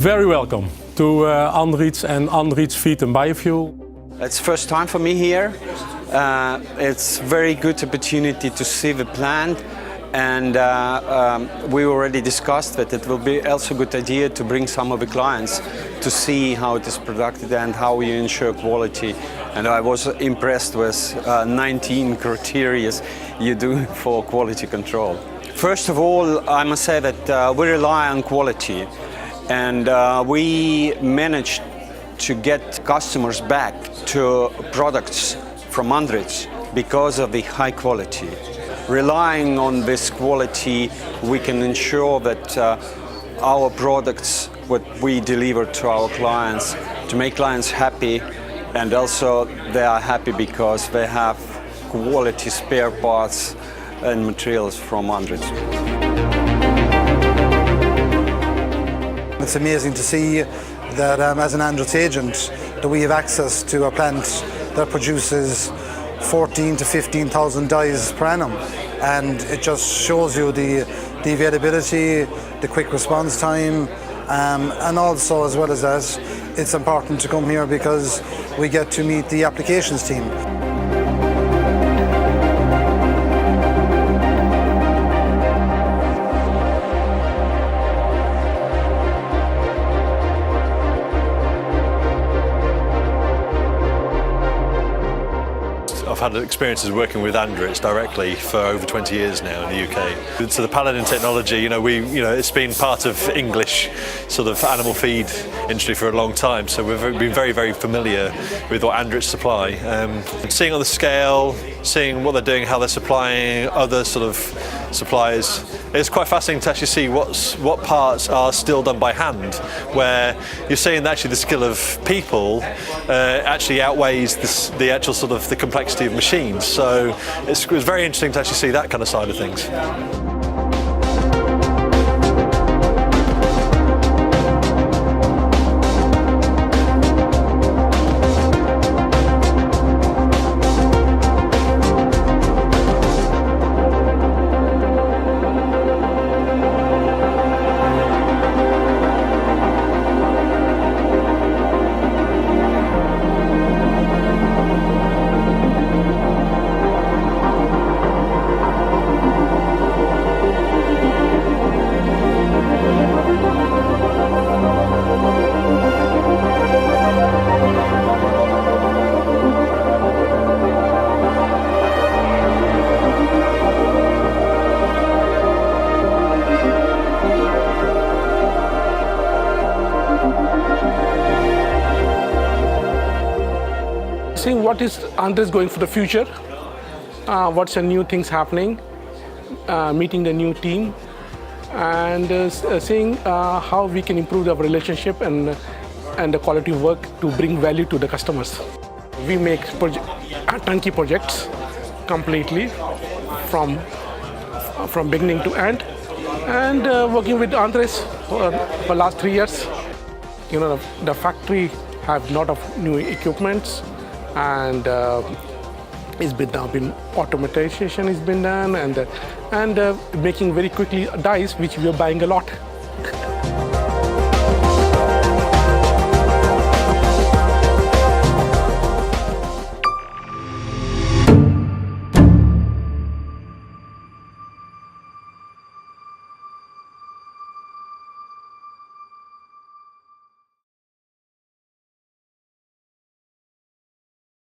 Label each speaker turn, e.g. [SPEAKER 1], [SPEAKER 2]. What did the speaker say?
[SPEAKER 1] very welcome to ANDRITZ and ANDRITZ Feed and Biofuel.
[SPEAKER 2] It's first time for me here. It's very good opportunity to see the plant, and we already discussed that it will be also a good idea to bring some of the clients to see how it is produced and how you ensure quality. And I was impressed with 19 criteria you do for quality control. First of all, I must say that we rely on quality, and we managed to get customers back to products from ANDRITZ because of the high quality. Relying on this quality, we can ensure that our products, what we deliver to our clients, to make clients happy, and also they are happy because they have quality spare parts and materials from ANDRITZ.
[SPEAKER 3] It's amazing to see that as an ANDRITZ agent that we have access to a plant that produces 14,000 to 15,000 dies per annum, and it just shows you the availability, the quick response time, and also, as well as that, it's important to come here because we get to meet the applications team.
[SPEAKER 4] I've had experiences working with ANDRITZ directly for over 20 years now in the UK. So the Paladin technology, it's been part of English sort of animal feed industry for a long time. So we've been very, very familiar with what ANDRITZ supply. Seeing on the scale, seeing what they're doing, how they're supplying other sort of suppliers, it's quite fascinating to actually see what parts are still done by hand, where you're seeing that actually the skill of people actually outweighs the actual sort of the complexity of machines. So it was very interesting to actually see that kind of side of things.
[SPEAKER 5] Seeing what is ANDRITZ going for the future, what's the new things happening, meeting the new team, and seeing how we can improve our relationship and the quality of work to bring value to the customers. We make turnkey projects completely from beginning to end, and working with ANDRITZ for the last 3 years. The factory have a lot of new equipments, and it's been automation has been done, and making very quickly dies, which we are buying a lot.